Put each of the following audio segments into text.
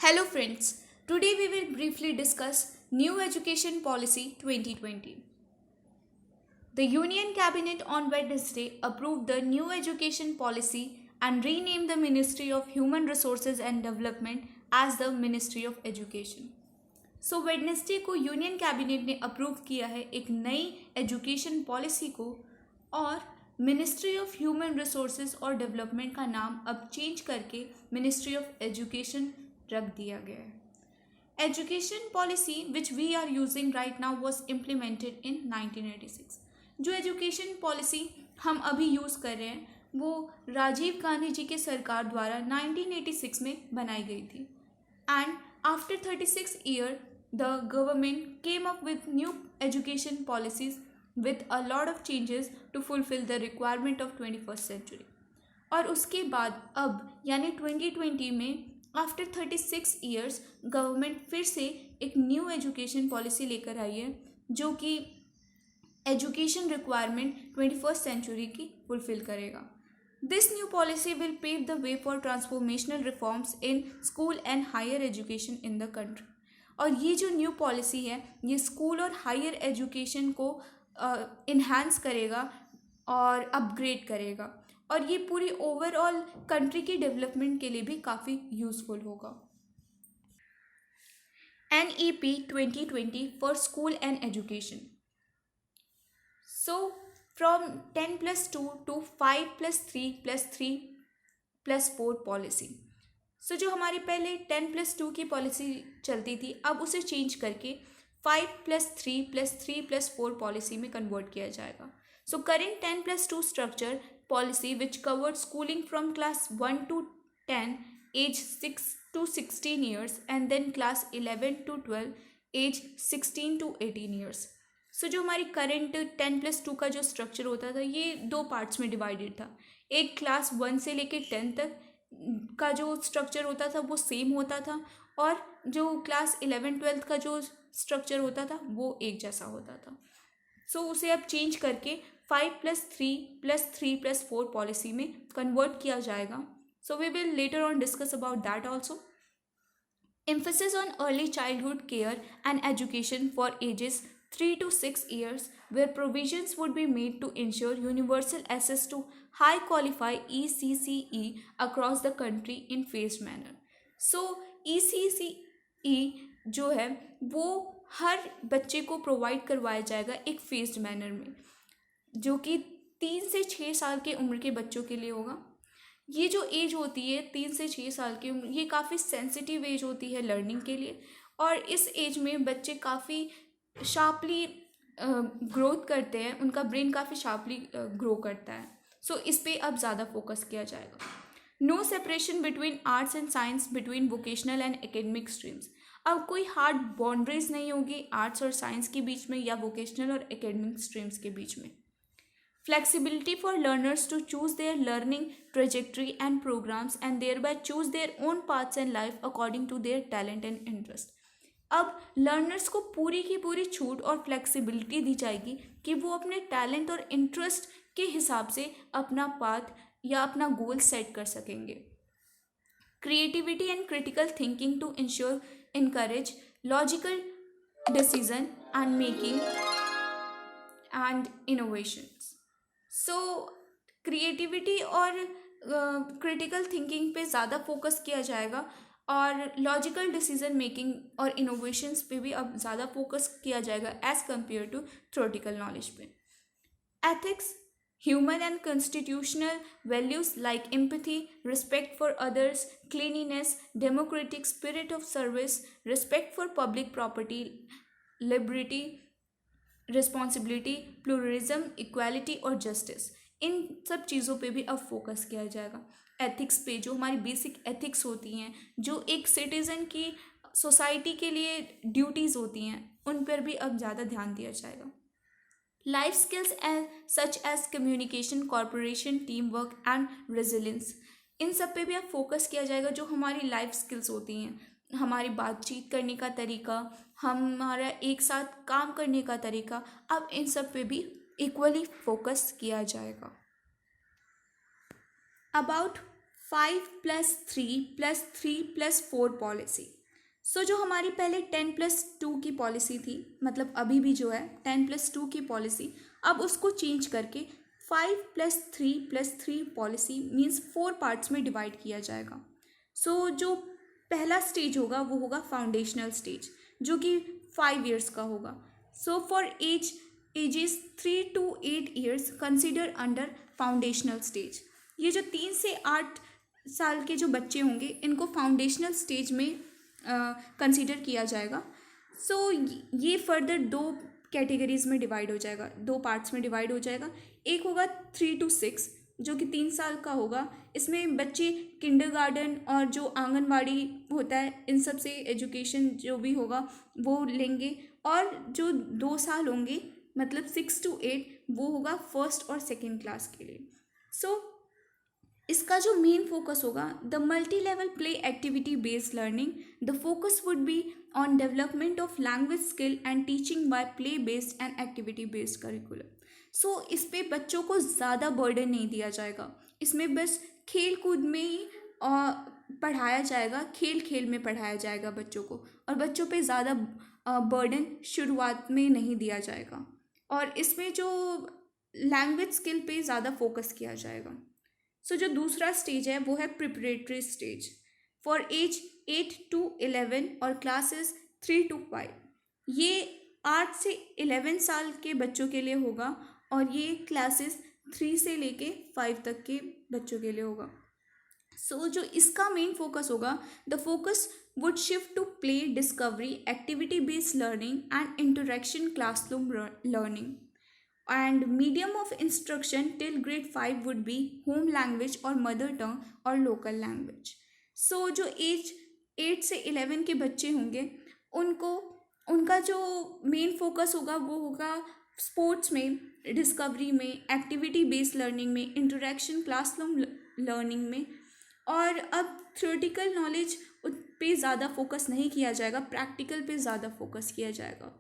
Hello friends, today we will briefly discuss New Education Policy 2020. The Union Cabinet on Wednesday approved the new education policy and renamed the Ministry of Human Resources and Development as the Ministry of Education. So Wednesday को union cabinet ने approve किया है एक नई education policy को और ministry of human resources और development का नाम अब चेंज करके मिनिस्ट्री ऑफ एजुकेशन रख दिया गया है। Education policy which we are using right now was implemented in 1986। जो एजुकेशन पॉलिसी हम अभी यूज़ कर रहे हैं वो राजीव गांधी जी के सरकार द्वारा 1986 में बनाई गई थी and after 36 years, the government came up with new education policies with a lot of changes to fulfill the requirement of 21st century. और उसके बाद अब यानी 2020 में आफ्टर 36 years गवर्नमेंट फिर से एक न्यू एजुकेशन पॉलिसी लेकर आई है जो कि एजुकेशन रिक्वायरमेंट 21st सेंचुरी की फुलफिल करेगा। This new policy will pave the way for transformational reforms in school and higher education in the country. और ये जो न्यू पॉलिसी है ये स्कूल और हायर एजुकेशन को इन्हांस करेगा और अपग्रेड करेगा और ये पूरी ओवरऑल कंट्री की डेवलपमेंट के लिए भी काफ़ी यूज़फुल होगा। NEP 2020 for school and education. So from 10+2 to 5+3+3+4 policy. So जो हमारी पहले 10+2 की पॉलिसी चलती थी अब उसे चेंज करके 5+3+3+4 पॉलिसी में कन्वर्ट किया जाएगा। So current 10+2 structure policy which covered schooling from class 1 to 10 age 6 to 16 years and then class 11 to 12 age 16 to 18 years. So जो हमारी करेंट 10+2 का जो स्ट्रक्चर होता था ये दो पार्ट्स में डिवाइडेड था। एक क्लास 1 से लेके 10 तक का जो स्ट्रक्चर होता था वो सेम होता था और जो क्लास 11-12 का जो स्ट्रक्चर होता था वो एक जैसा होता था। सो उसे अब चेंज करके 5+3+3+4 पॉलिसी में कन्वर्ट किया जाएगा। So we will later on discuss about that also. Emphasis on early childhood care and education for ages 3 to 6 years, where provisions would be made to ensure universal access to high qualified ECCE across the country in phased manner. So ECCE जो है वो हर बच्चे को provide करवाया जाएगा एक faced manner में जो कि 3 से 6 साल के उम्र के बच्चों के लिए होगा। ये जो एज होती है 3 से 6 साल की उम्र ये काफ़ी सेंसिटिव एज होती है लर्निंग के लिए और इस एज में बच्चे काफ़ी शार्पली ग्रोथ करते हैं, उनका ब्रेन काफ़ी शार्पली ग्रो करता है। सो इस पे अब ज़्यादा फोकस किया जाएगा। No separation between arts and science between vocational and academic streams. अब कोई हार्ड बाउंड्रीज नहीं होगी आर्ट्स और साइंस के बीच में या वोकेशनल और एकेडमिक स्ट्रीम्स के बीच में। Flexibility for learners to choose their learning trajectory and programs and thereby choose their own paths in life according to their talent and interest. अब लर्नर्स को पूरी की पूरी छूट और फ्लेक्सिबिलिटी दी जाएगी कि वो अपने टैलेंट और इंटरेस्ट के हिसाब से अपना पाथ या अपना गोल सेट कर सकेंगे। Creativity and critical thinking to ensure encourage logical decision and making and innovations. So creativity और क्रिटिकल थिंकिंग पे ज़्यादा फोकस किया जाएगा और लॉजिकल डिसीजन मेकिंग और इनोवेशंस पे भी अब ज़्यादा फोकस किया जाएगा as compare to theoretical knowledge पे। Ethics, human and constitutional values like empathy, respect for others, cleanliness, democratic spirit of service, respect for public property, liberty, responsibility, pluralism, equality और justice, इन सब चीज़ों पे भी अब फोकस किया जाएगा। एथिक्स पे जो हमारी बेसिक एथिक्स होती हैं जो एक सिटीज़न की सोसाइटी के लिए ड्यूटीज़ होती हैं उन पर भी अब ज़्यादा ध्यान दिया जाएगा। Life skills such as communication, corporation, team work and resilience, इन सब पे भी अब फोकस किया जाएगा। जो हमारी लाइफ स्किल्स होती हैं, हमारी बातचीत करने का तरीका, हमारा एक साथ काम करने का तरीका, अब इन सब पे भी इक्वली फोकस किया जाएगा। About 5+3+3+4 policy. सो जो हमारी पहले 10+2 की पॉलिसी थी, मतलब अभी भी जो है 10+2 की पॉलिसी, अब उसको चेंज करके 5+3+3 पॉलिसी मीन्स 4 पार्ट्स में डिवाइड किया जाएगा। सो जो पहला स्टेज होगा वो होगा फाउंडेशनल स्टेज, जो कि 5 ईयर्स का होगा। So for ages 3 to 8 years consider under foundational stage. ये जो 3 से 8 साल के जो बच्चे होंगे इनको फाउंडेशनल स्टेज में कंसिडर किया जाएगा। सो ये फर्दर 2 कैटेगरीज में डिवाइड हो जाएगा, 2 पार्ट्स में डिवाइड हो जाएगा। एक होगा 3 to 6 जो कि 3 साल का होगा। इसमें बच्चे किंडरगार्टन और जो आंगनवाड़ी होता है इन सब से एजुकेशन जो भी होगा वो लेंगे, और जो 2 साल होंगे मतलब 6 to 8 वो होगा फर्स्ट और सेकेंड क्लास के लिए। सो इसका जो मेन फोकस होगा the multi level play activity based learning, the focus would be on development of language skill and teaching by play based and activity based curriculum. So इस पे बच्चों को ज़्यादा बर्डन नहीं दिया जाएगा, इसमें बस खेल कूद में ही पढ़ाया जाएगा, खेल खेल में पढ़ाया जाएगा बच्चों को, और बच्चों पे ज़्यादा बर्डन शुरुआत में नहीं दिया जाएगा, और इसमें जो लैंग्वेज स्किल पे ज़्यादा फोकस किया जाएगा। सो जो दूसरा स्टेज है वो है preparatory stage for age 8 to 11 और क्लासेस 3 to 5। ये 8 से 11 साल के बच्चों के लिए होगा, और ये क्लासेस 3 से लेके 5 तक के बच्चों के लिए होगा। सो जो इसका मेन फोकस होगा the focus would shift to play discovery, activity based learning and interaction classroom learning, and medium of instruction till grade 5 would be home language or mother tongue or local language। so जो as 8 से 11 के बच्चे होंगे उनका जो main focus होगा वो होगा स्पोर्ट्स में, डिस्कवरी में, एक्टिविटी बेस्ड लर्निंग में, इंटरेक्शन क्लासरूम लर्निंग में। और अब थ्योरेटिकल नॉलेज पे ज़्यादा फोकस नहीं किया जाएगा, प्रैक्टिकल पे ज़्यादा फोकस किया जाएगा।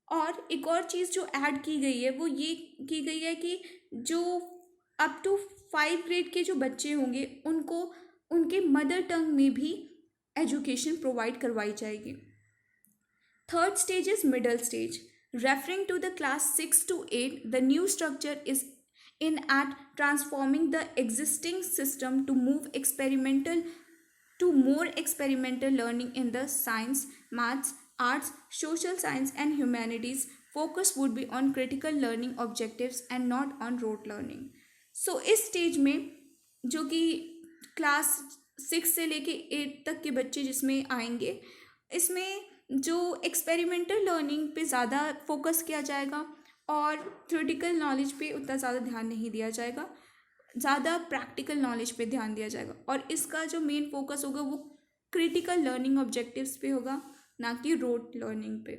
और एक और चीज़ जो ऐड की गई है वो ये की गई है कि जो अप टू 5 ग्रेड के जो बच्चे होंगे उनको उनके मदर टंग में भी एजुकेशन प्रोवाइड करवाई जाएगी। Third stage is middle stage, referring to the class 6 to 8। The new structure is in at transforming the existing system to more experimental learning in the science, maths, arts, social science and humanities. Focus would be on critical learning objectives and not on rote learning। so इस stage में जो कि class 6 से लेके 8 तक के बच्चे जिसमें आएंगे, इसमें जो एक्सपेरिमेंटल लर्निंग पे ज़्यादा फोकस किया जाएगा और थ्योरेटिकल नॉलेज पे उतना ज़्यादा ध्यान नहीं दिया जाएगा, ज़्यादा प्रैक्टिकल नॉलेज पे ध्यान दिया जाएगा। और इसका जो मेन फोकस होगा वो क्रिटिकल लर्निंग ऑब्जेक्टिव्स पे होगा, ना कि रोट लर्निंग पे।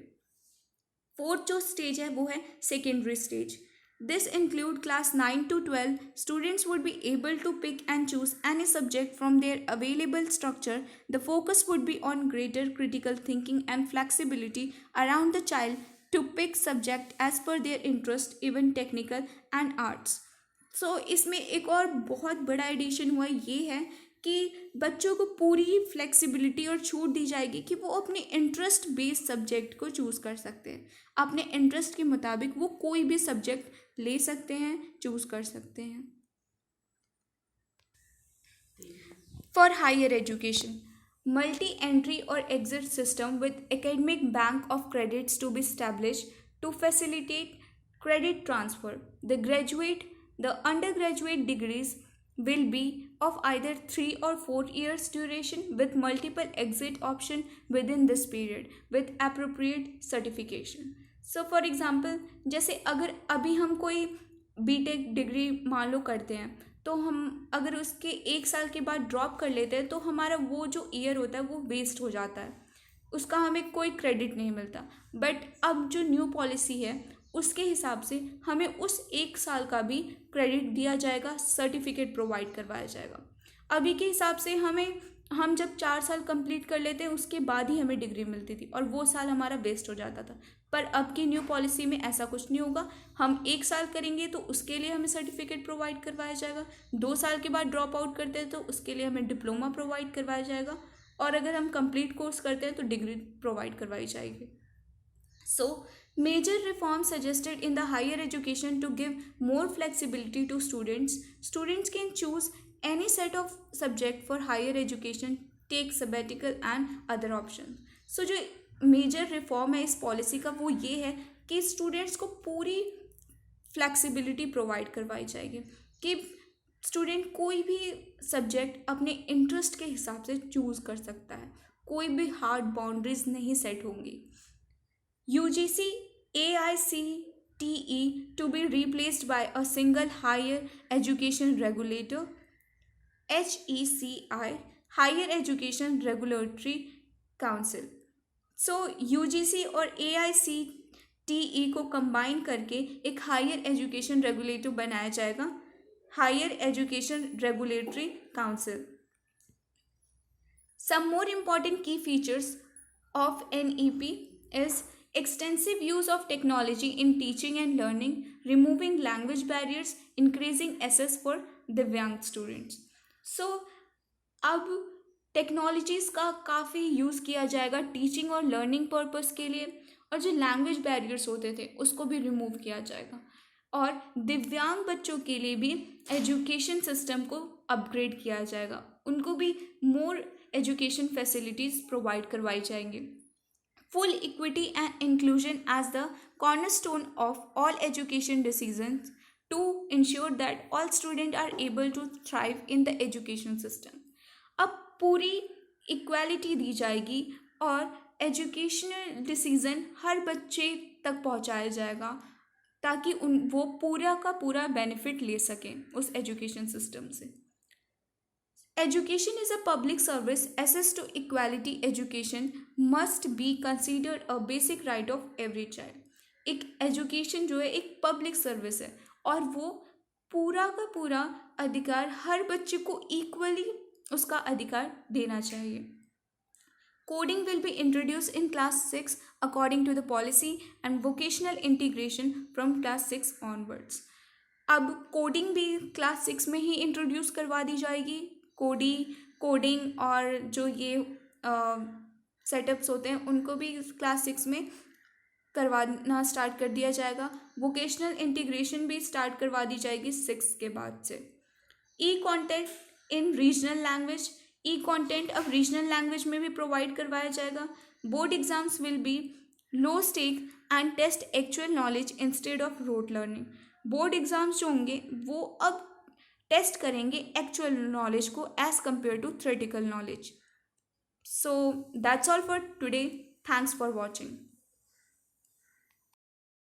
फोर्थ जो स्टेज है वो है secondary stage. This include class 9 to 12। Students would be able to pick and choose any subject from their available structure. The focus would be on greater critical thinking and flexibility around the child to pick subject as per their interest, even technical and arts। so इसमें एक और बहुत बड़ा addition हुआ ये है कि बच्चों को पूरी फ्लेक्सिबिलिटी और छूट दी जाएगी कि वो अपने इंटरेस्ट बेस्ड सब्जेक्ट को चूज़ कर सकते हैं, अपने इंटरेस्ट के मुताबिक वो कोई भी सब्जेक्ट ले सकते हैं, चूज़ कर सकते हैं। For higher education, multi-entry or exit system with academic bank of credits to be established to facilitate credit transfer। The undergraduate degrees will be of either 3 or 4 years duration with multiple exit option within this period with appropriate certification। so for example, जैसे अगर अभी हम कोई BTech degree मान लो करते हैं तो हम अगर उसके 1 साल के बाद ड्रॉप कर लेते हैं तो हमारा वो जो ईयर होता है वो वेस्ट हो जाता है, उसका हमें कोई क्रेडिट नहीं मिलता। बट अब जो न्यू पॉलिसी है उसके हिसाब से हमें उस 1 साल का भी क्रेडिट दिया जाएगा, सर्टिफिकेट प्रोवाइड करवाया जाएगा। अभी के हिसाब से हमें हम जब 4 साल कंप्लीट कर लेते हैं उसके बाद ही हमें डिग्री मिलती थी और वो साल हमारा वेस्ट हो जाता था। पर अब की न्यू पॉलिसी में ऐसा कुछ नहीं होगा। हम 1 साल करेंगे तो उसके लिए हमें सर्टिफिकेट प्रोवाइड करवाया जाएगा, 2 साल के बाद ड्रॉप आउट करते हैं तो उसके लिए हमें डिप्लोमा प्रोवाइड करवाया जाएगा, और अगर हम कंप्लीट कोर्स करते हैं तो डिग्री प्रोवाइड करवाई जाएगी। So, major reforms suggested in the higher education to give more flexibility to students. Students can choose any set of subject for higher education, take sabbatical and other options. So, जो major reform है इस policy का वो ये है कि students को पूरी फ्लेक्सिबिलिटी प्रोवाइड करवाई जाएगी कि स्टूडेंट कोई भी सब्जेक्ट अपने इंटरेस्ट के हिसाब से चूज़ कर सकता है, कोई भी हार्ड बाउंड्रीज नहीं सेट होंगी। UGC AICTE to be replaced by a single higher education regulator, HECI, Higher Education Regulatory Council. सो UGC और AICTE को कंबाइन करके एक हायर एजुकेशन रेगुलेटर बनाया जाएगा, higher education regulatory council. Some more important key features of NEP is extensive use of technology in teaching and learning, removing language barriers, increasing access for दिव्यांग students. So, अब technologies का काफ़ी use किया जाएगा teaching और learning purpose के लिए, और जो लैंग्वेज बैरियर्स होते थे उसको भी रिमूव किया जाएगा, और दिव्यांग बच्चों के लिए भी एजुकेशन सिस्टम को अपग्रेड किया जाएगा, उनको भी मोर एजुकेशन फैसिलिटीज़ प्रोवाइड करवाई जाएंगी। Full equity and inclusion as the cornerstone of all education decisions to ensure that all student are able to thrive in the education system. अब पूरी equality दी जाएगी और एजुकेशनल डिसीजन हर बच्चे तक पहुंचाया जाएगा ताकि वो पूरा का पूरा बेनिफिट ले सकें उस एजुकेशन सिस्टम से। Education is a public service, access to equality education must be considered a basic right of every child. एक एजुकेशन जो है एक पब्लिक सर्विस है और वो पूरा का पूरा अधिकार हर बच्चे को इक्वली उसका अधिकार देना चाहिए। Coding will be introduced in class 6 according to the policy and vocational integration from class 6 onwards. अब कोडिंग भी क्लास 6 में ही इंट्रोड्यूस करवा दी जाएगी। कोडिंग और जो ये सेटअप्स होते हैं उनको भी क्लास 6 में करवाना स्टार्ट कर दिया जाएगा। वोकेशनल इंटीग्रेशन भी स्टार्ट करवा दी जाएगी 6 के बाद से। E content in regional language, e content अब रीजनल लैंग्वेज में भी प्रोवाइड करवाया जाएगा। Board exams will be low stake and test actual knowledge instead of rote learning. Board exams जो होंगे वो अब टेस्ट करेंगे एक्चुअल नॉलेज को as compare to theoretical knowledge. So that's all for today. Thanks for watching.